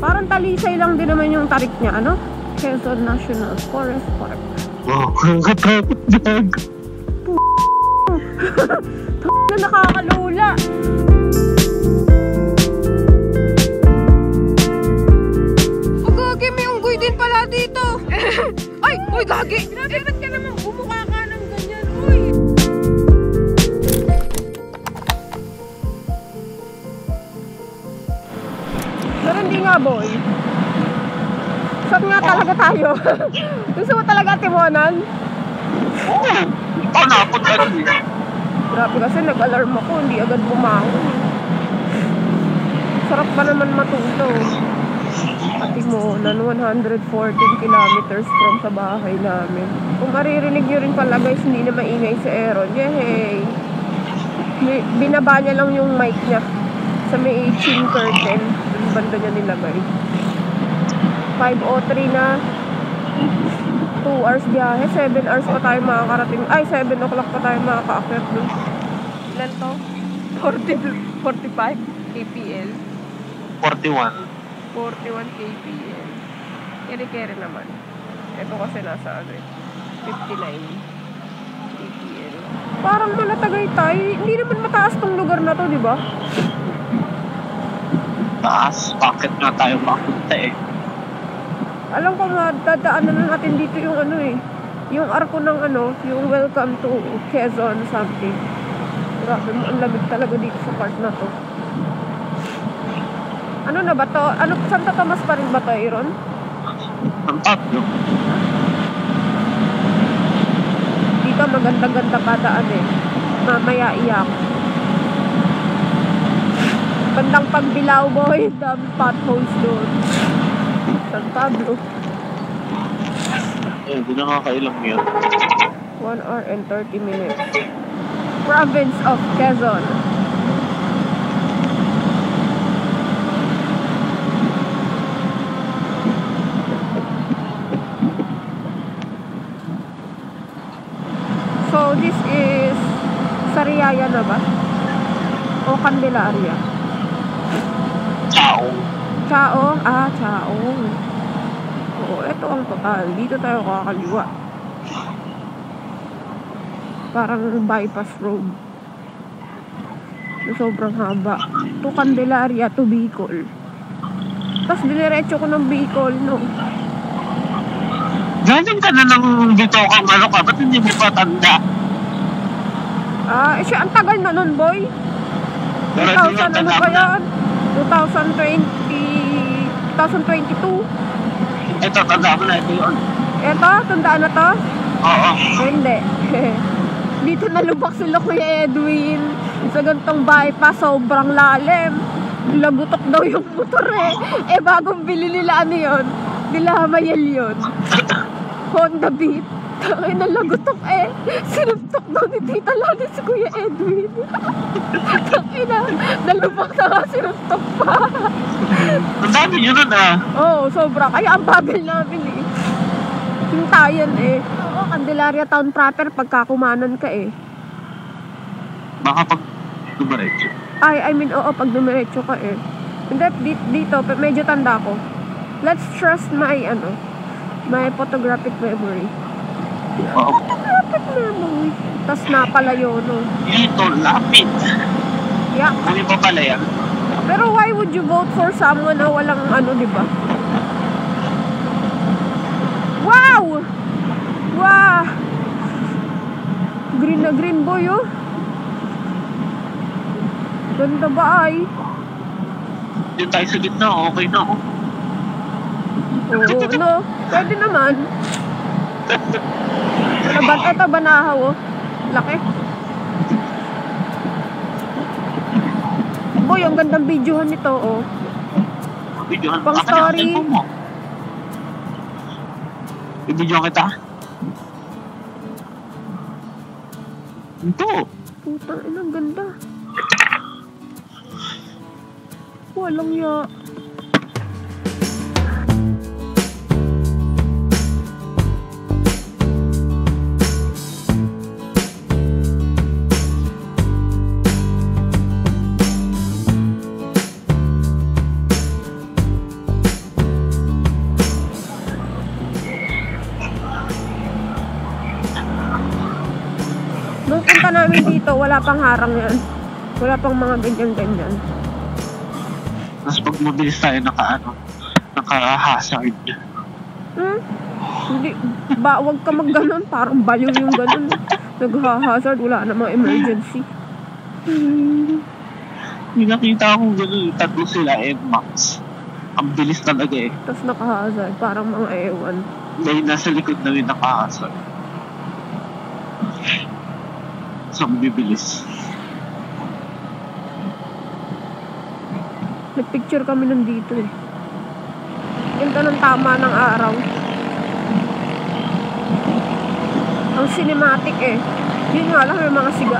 Parang Talisay lang din naman yung tarik niya, ano? Quezon National Forest Park. Wow, katakot dyan. Na nakakalula. Gagi, may unggoy din pala dito. Ay, uy, gagi. Grabe, ba't ka naman bumukha ka ng ganyan, uy? Pero hindi nga, boy. Saan nga talaga tayo? Gusto mo talaga timonan? Oo, panapon na rin. Grabe kasi nag-alarm ako, hindi agad bumangon. Sarap pa naman matuto. Timonan, 114 kilometers from sa bahay namin. Kung maririnig nyo rin pala guys, hindi na maingay si Aaron. Yehey! Binaba niya lang yung mic niya sa may 18 curtain. Yung banda niya nilagay. 5:03 na. 2 hours biyahe. 7 hours pa tayo makakarating. Ay, 7 o'clock pa tayo makaka-akyat dun. Ilan to? 45 kpl. 41. 41 kpl. Kere-kere naman. Ito kasi nasa 59 kpl. Parang malatagay tayo. Hindi naman mataas tong lugar na to, di ba? Taas, bakit nga tayo makunta eh? Alam ko nga, dadaanan na natin dito yung ano eh. Yung arko ng ano, yung welcome to Quezon something. Grabe mo, ang lamig talaga dito sa part na to. Ano na ba to? Ano, Santa Tomas pa rin ba to, Aaron? Ang tatlo. Dito maganda-ganda pa daan eh. Mamaya iyak. Bandang Pagbilao, boy. Dami potholes doon. San Pablo. Eh, hindi na kakailang yun. 1 hour and 30 minutes. Province of Quezon. So, this is Sariaya na ba? O Candelaria? Ciao. Chao? Ah, Chao. Oo, ito ang total. Dito tayo kakaliwa. Parang bypass road. So, sobrang haba. To Candelaria, to Bicol. Tapos diniretso ko ng Bicol, no? Galing ka na ng dito kang ano ka, ba't hindi mo patanda? Ah, eh siya, ang tagal na nun, boy. Pero hindi 2000, ano ba yan? 2022. Ito, tanda mo na ito yun. Eto, tandaan na to? Oo. Hindi. Dito nalubak sila Kuya Edwin. Sa gantong bypass, sobrang lalim. Lagutok daw yung motor eh. Eh, bagong bili nila ano yun? Nila Mayel yun. Honda Beat. Tangay na lagutok eh. Sinuntok daw ni Tita Lani si Kuya Edwin. Tangay na. Nalubak na nga, sinuntok pa. Ang dami nyo nun ah. Oo, sobra. Kaya ang bagal namin eh. Hintayan eh. Oo, Candelaria Town proper pagkakumanan ka eh. Baka pag dumaretso. I mean, oo, pag dumiretso ka eh. Hindi, dito, medyo tanda ko. Let's trust my, my photographic memory. Oo. Photographic memory. Tas napalayo, no? Dito, lapit. Yeah. Ano pa pala yan? Pero why would you vote for someone na walang di ba? Wow! Wow! Green na green, boy, oh. Ganda ba ay? Dito tayo sa gitna, okay na ako. Oo, no? Pwede naman. Eto, banahaw, oh. Laki. Boy, ang gandang videohan nito, oh. Videohan Pang story. I-videohan kita. Ito. Putang ina, ang ganda. Walang ya. Nung punta namin dito, wala pang harang yan. Wala pang mga ganyan-ganyan. Tapos pag mabilis tayo naka-hazard. Hindi, wag ka mag-ganon. Parang baliw yung ganon. Nag-hazard, wala namang emergency. May nakita akong gano'n, tatlo sila, Max. Ang bilis talaga eh. Tapos naka-hazard, parang mga ewan. Dahil nasa likod namin naka-hazard. So, ang bibilis. Nagpicture kami nandito eh. Ganda ng tama ng araw. Ang cinematic eh. Yun nga lang, may mga siga.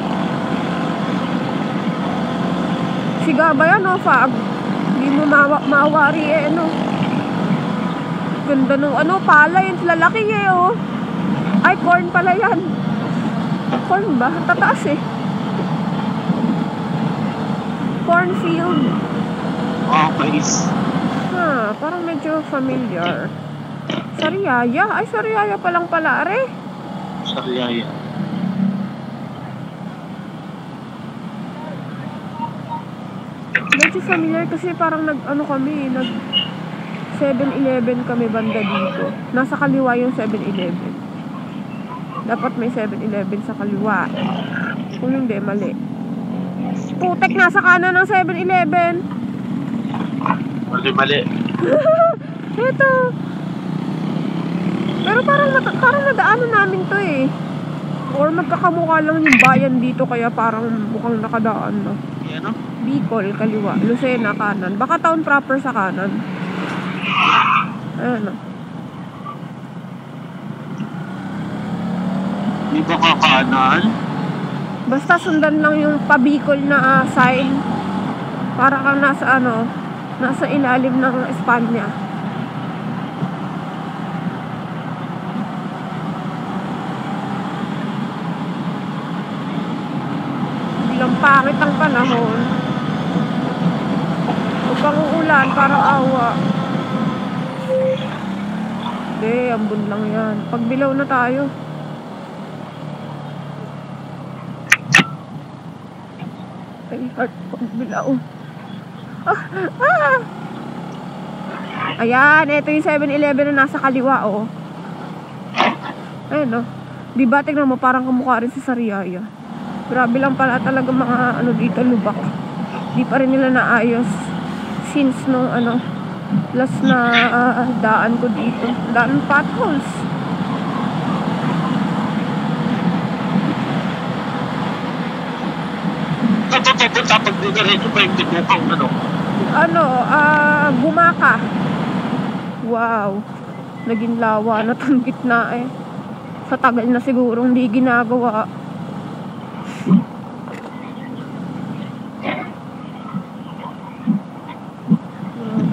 Siga ba yan o fog? Hindi mo mawari eh, ano. Ganda nung palay, lalaki eh oh. Ay, corn pala yan. Corn ba? Tataas eh. Cornfield. Guys. Parang medyo familiar. Sariaya? Ay, Sariaya palang pala, are. Sariaya. Medyo familiar kasi parang nag 7-Eleven kami banda dito. Nasa kaliwa yung 7-Eleven. Dapat may 7-Eleven sa kaliwa. Kung hindi, mali. Putek, nasa kanan ng 7-Eleven. Mali. Ito. Pero parang nadaanan namin to eh. Or magkakamukha lang yung bayan dito kaya parang mukhang nakadaan na. Yan o? Bicol, kaliwa. Lucena, kanan. Baka town proper sa kanan. Ayan o. Di ba kakanan? Basta sundan lang yung pabicol na sign. Para kang nasa ilalim ng Espanya. Biglang pangit ang panahon. Huwag kang uulan, parang awa. Hindi, ambon lang yan. Pagbilaw na tayo. Ay, heart, pagbilaw. Ayan, ito yung 7-Eleven na nasa kaliwa, oh. Ayan, oh. Diba, tignan mo, parang kamukha rin sa Sariaya. Grabe lang pala talaga mga dito, lubak. Di pa rin nila naayos. Since nung last na daan ko dito. Daan potholes. Tapos dito rin yung yung tinukang Gumaka. Wow. Naging lawa na tong gitna eh. Sa tagal na siguro hindi ginagawa.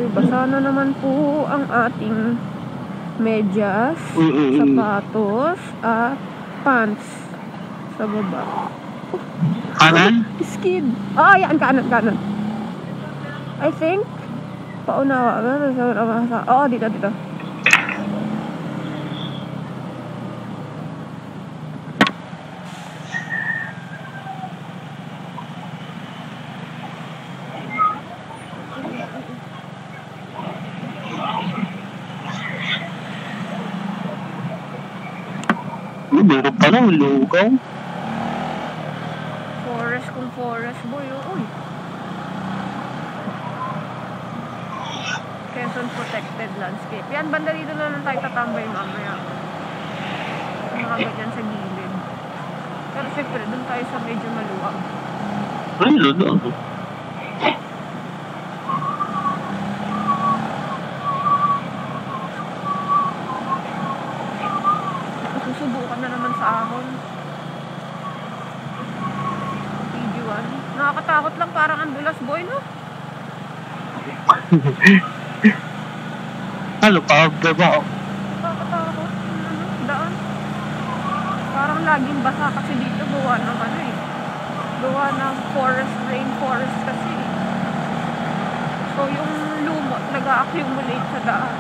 Basa na naman po ang ating medyas, sapatos, at pants sa baba. Kanan? Skid. Yan, kanan. I think, paunawa. Dito. Meron pala, lugaw. Forest boy, uy. Quezon Protected Landscape. Yan, banda dito na lang tayo tatambay mamaya. Mga ganyan sa gilid. Pero syempre, dun tayo sa medyo maluwag. Ay, lalo. Susubukan na naman sa ahon. PG1. Nakakatakot lang, parang ang dulas boy, no? Pagdaba. Nakakatakot. Daan. Parang laging basa kasi dito gawa ng gawa ng rainforest kasi. So yung lumot nag-accumulate sa daan.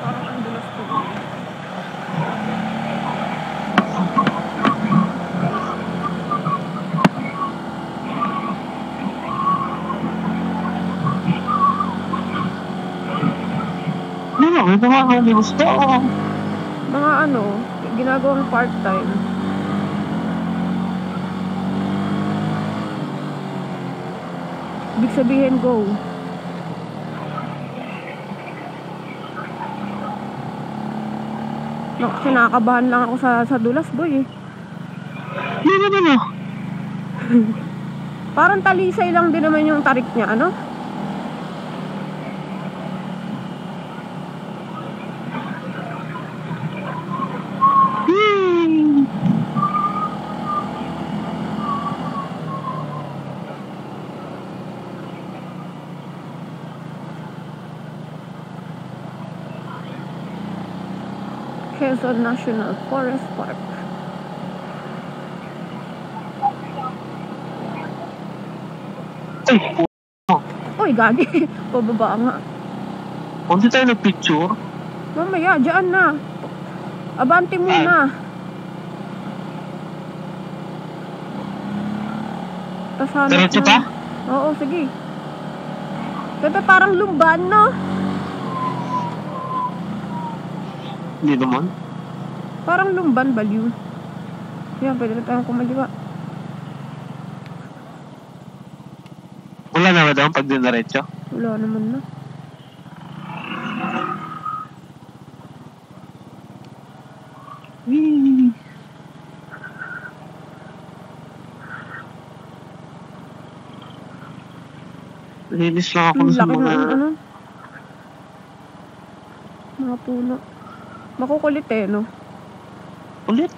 Parang ang dulas po. may nakakalimus ka. Mga ano, ginagawang part-time. Ibig sabihin, go. Kinakabahan lang ako sa dulas, boy. Hindi naman oh. Parang talisay lang din naman yung tarik niya, ano? Quezon National Forest Park. Ay, Uy, gagi. Pababa nga. hindi tayo nag-picture. Mamaya, dyan na. Abante muna. Tas hanap Diretso na. pa? Oo, sige. Pero parang lumban, no? Hindi naman. Parang lumban, baliw. Yan, pwede na tayong kumaliwa. Wala naman daw pag dinaretso. Wala naman na. Wee. Linis lang ako Ang sa laki mga... ng ano. Mga puno. Makukulit eh, no? Ulit.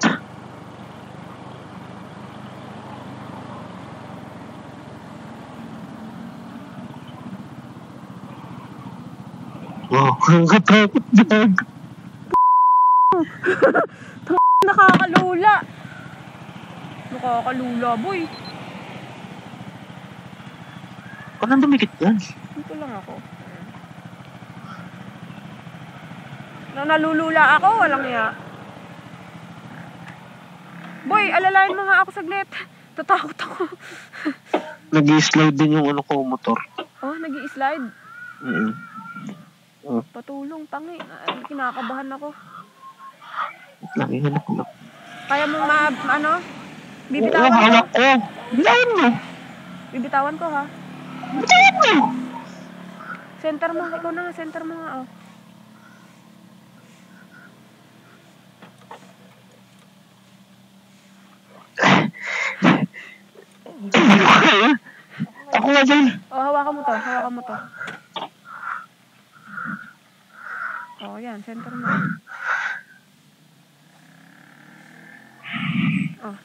Wow, ang katakot dag. Nakakalula. Nakakalula, boy. Kung nang dumikit yan? Dito lang ako. Nalulula ako, walang iya. Boy, alalayan mo nga ako saglit. Tatakot ako. Nag-i-slide din yung ano ko, motor. Oh, nag-i-slide. Oh, Patulong, tangi. Kinakabahan ako. lagi hanap ko lang. Kaya mo ano? Oo, Bibitawan ko. hawak ko. Bilawan mo. Bibitawan ko, ha? Bitawan mo. Center mo. Ikaw na nga, center mo nga, oh. Ako nga dyan. Oh, hawakan mo to. Hawakan mo to. Oh, yan. Center mo. Oh.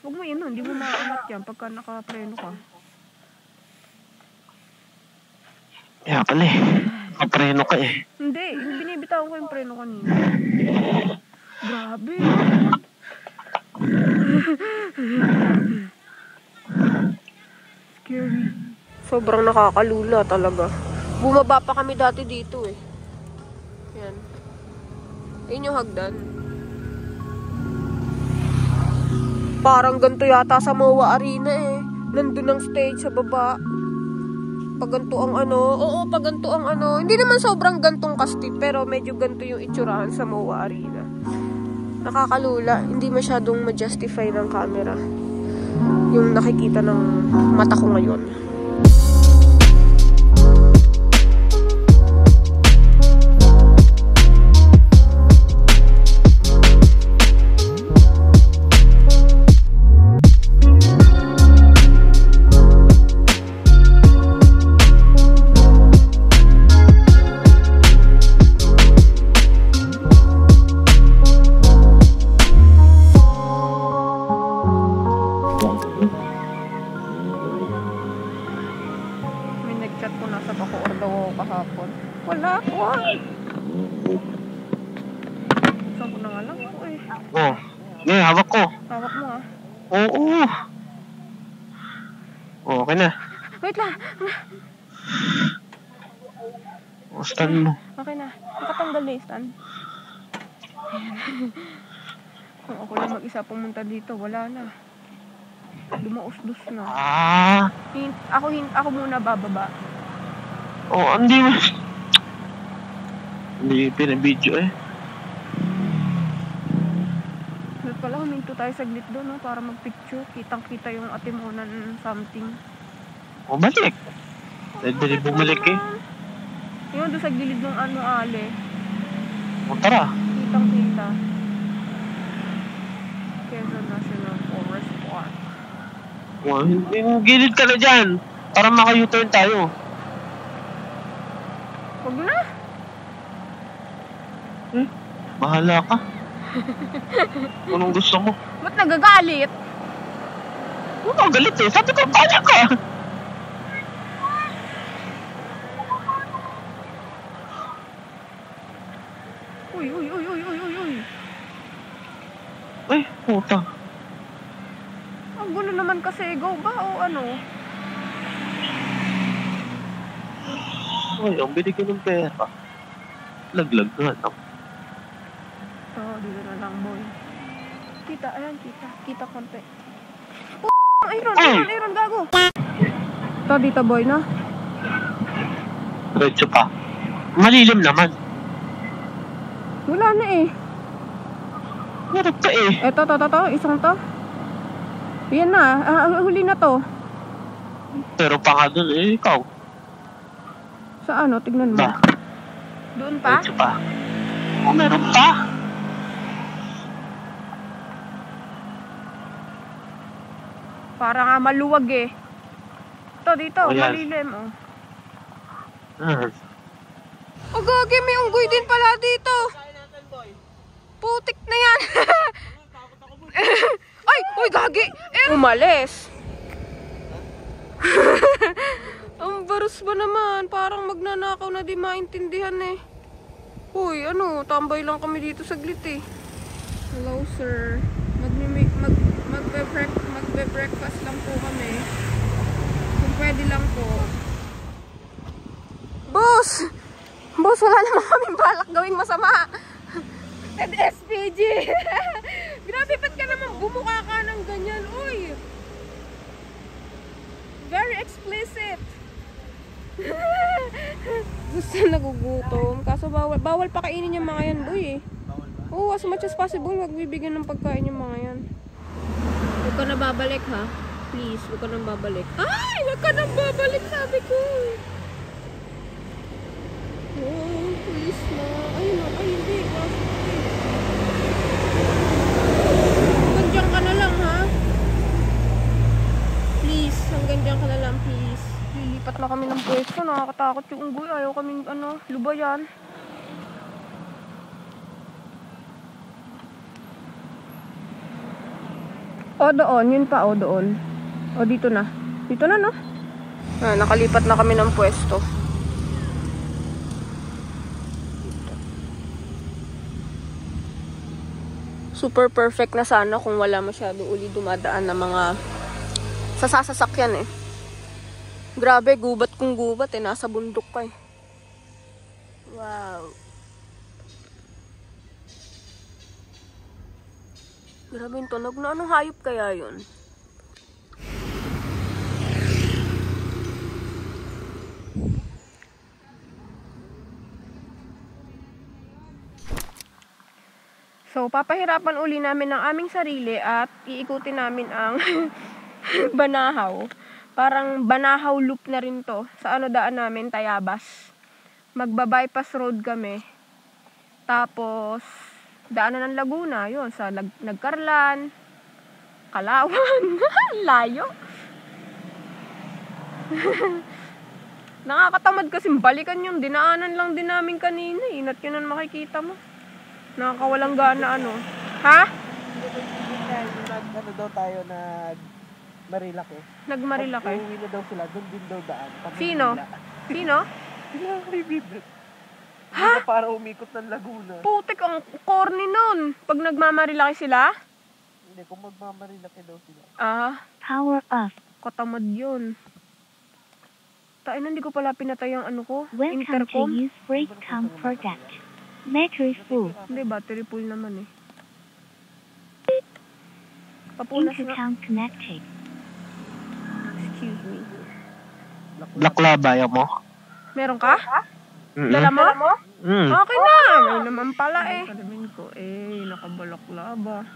Huwag mo yun, hindi mo maangat yan pagka nakapreno ka. Kaya pala eh. Kapreno ka eh. Hindi, binibitawan ko yung preno kanina. Grabe. Scary. Sobrang nakakalula talaga. Bumaba pa kami dati dito eh. Yan. Ayun yung hagdan. Parang ganito yata sa MOA Arena eh. Nandun ang stage sa baba. Paganto ang ano. Oo, paganto ang ano. Hindi naman sobrang gantong kastit, pero medyo ganto yung itsurahan sa MOA Arena. Nakakalula. Hindi masyadong ma-justify ng camera yung nakikita ng mata ko ngayon. Kahapon. Wala ko. Saan ko na nga lang ako eh. Oh. Ngayon, hawak ko. Hawak mo ah. Oo. Oh, okay na. Wait lang. Oh, stand mo. Okay na. Nakatanggal na yung stand. Kung ako lang mag-isa pumunta dito, wala na. Dumausdos na. Ah. Ako muna bababa. Oh, hindi pinabidyo eh. Dapat pala huminto tayo saglit doon, no? Para magpicture. Kitang-kita yung atimunan something. O, balik. Dali bumalik eh. Yun, doon sa gilid ng ale. O, tara. Kitang-kita. Quezon National Forest Park. O, yung gilid ka na dyan. Para maka-U-turn tayo. Huwag na. Bahala ka. Anong gusto mo? Ba't nagagalit? Ano galit eh? Sabi ko, kaya ka. Uy. Ay, puta. Ang gulo naman kasi. Go ba o ano? Ay, ang binigyan ng pera. Laglag na lang. Dito na lang, boy. Kita, ayan, kita. Kita konti. Iron, gago. Dito, boy, no? Diretso pa. Malilim naman. Wala na eh. Meron pa eh. Eto, isang to. Yan na, huli na to. Pero pa nga dun eh, ikaw. Sa ano, tignan mo. Ba? Doon pa? Diretso pa. Oh, meron pa. Para nga maluwag eh. Ito, dito, Oh, yan. malilim, oh. Ah. Gagi, may unggoy din pala dito. Putik na yan. Uy, gagi. Umalis. Ang baros ba naman? Parang magnanakaw na di maintindihan eh. Uy, tambay lang kami dito saglit eh. Hello, sir. Magbe-breakfast lang po kami. Kung pwede lang po. Boss, wala naman kaming balak gawing masama. And SPG. Grabe, ba't ka naman bumuka ka ng ganyan? Uy. Very explicit. Gusto nagugutom. Kaso bawal pa kainin yung mga yan, boy eh. Oo, as much as possible, wag bibigyan ng pagkain yung mga yan. Huwag ka na babalik ha. Please, huwag ka na babalik. Ay, huwag ka na babalik, sabi ko. Oh, please na. Ay, hindi. Hanggang dyan ka na lang ha. Please, hanggang dyan ka na lang, please. Lilipat na kami ng pwesto. Nakakatakot yung unggoy. Ayaw kaming, lubayan. O, doon. Yun pa, doon. O, dito na. Dito na, no? Nakalipat na kami ng pwesto. Super perfect na sana kung wala masyado uli dumadaan na mga sasasakyan eh. Grabe, gubat kung gubat eh. Nasa bundok pa eh. Wow. Grabe yung tunog na. Anong hayop kaya yun? So, papahirapan uli namin ang aming sarili at iikutin namin ang Banahaw. Parang Banahaw loop na rin to. Sa daan namin, Tayabas. Magba-bypass road kami. Tapos, daanan ng Laguna. Yun, sa Nagkarlan, Kalawan. Layo. Nakakatamad kasi balikan yung dinaanan lang din namin kanina. Inat yun ang makikita mo. Nakakawalang gana Ha? Daw tayo Marilaki. Nagmarilaki? Uuwi na daw sila, doon din daw daan. Sino? Sino? Sila ang bibig. Ha? Para umikot ng Laguna. Putik ang corny nun. Pag nagmamarilaki sila? Hindi, kung magmamarilaki daw sila. Power off. Katamad yun. Tain, hindi ko pala pinatay ang ko. Welcome Intercom. to use Breakcom product. Battery full. Hindi, battery full naman eh. Papunas na. Intercom connected. Excuse me. Black lab, ayaw mo? Meron ka? Mm-mm. Dala mo? Mm. Okay na. May naman pala eh. Sabihin ko, nakabalaklaba.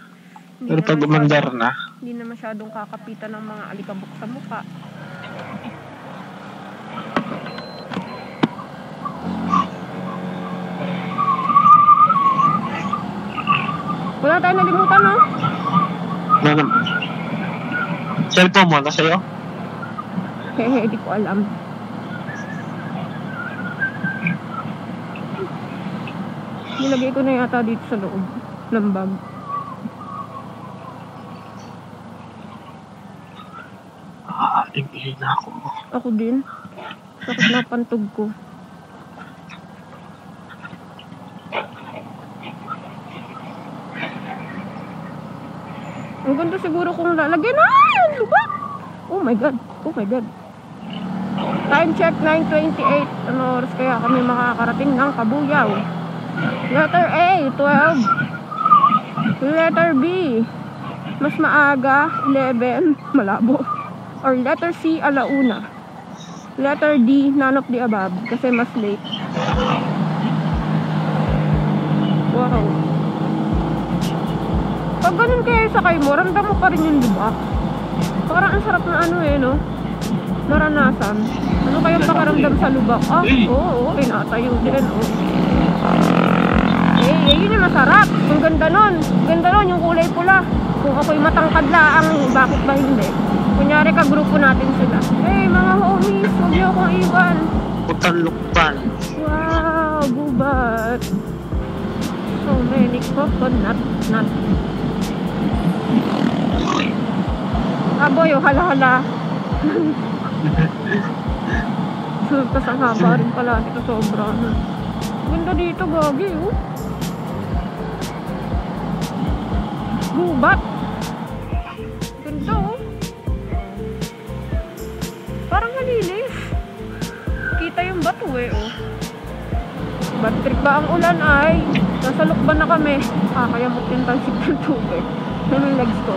Hindi Pero na pag umandar na, Hindi na masyadong kakapitan ng mga alikabok sa mukha. Wala tayong nalimutan, no? ano, cellphone mo, nasa iyo? Hehe, di ko alam. Nilagay ko na yata dito sa loob ng bag. Ibigay na ako. Ako din. Sakit na pantog ko. Ang ganda siguro kung lalagyan na! Lubak! Oh my god. Oh my god. Time check 9:28. Ano oras kaya kami makakarating ng Kabuyaw? Letter A, 12. Letter B, mas maaga, 11, malabo. Or letter C, alauna. Letter D, none of the above, kasi mas late. Wow. Pag ganun kaya sakay mo, ramdam mo pa rin yung lubak. Parang ang sarap na ano no? Naranasan. Ano kayang pakiramdam sa lubak? Oo, pinatayo din, yun yung masarap. Ang ganda nun. Ganda nun, yung kulay pula. Kung ako'y matangkad laang, bakit ba hindi? Kunyari ka, grupo natin sila. Mga homies, huwag niyo akong iwan. Putan-luktan. Wow, gubat. So many coconut nut. Aboy, hala-hala. Tapos ang haba rin pala dito, sobra. Ganda dito, gagi, Gubat. Ganda, Parang malinis. Kita yung bato, Bad trip ba ang ulan ay? Nasa lukban na kami. Kaya yung tansip ng tubig. Yan yung legs ko.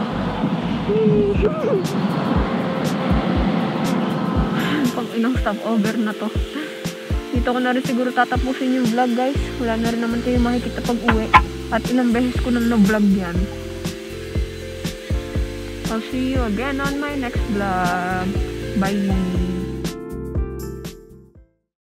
Pag inang stopover na to. Dito ko na rin siguro tatapusin yung vlog, guys. Wala na rin naman kayo makikita pag uwi. At ilang beses ko nang na-vlog yan. I'll see you again on my next vlog. Bye!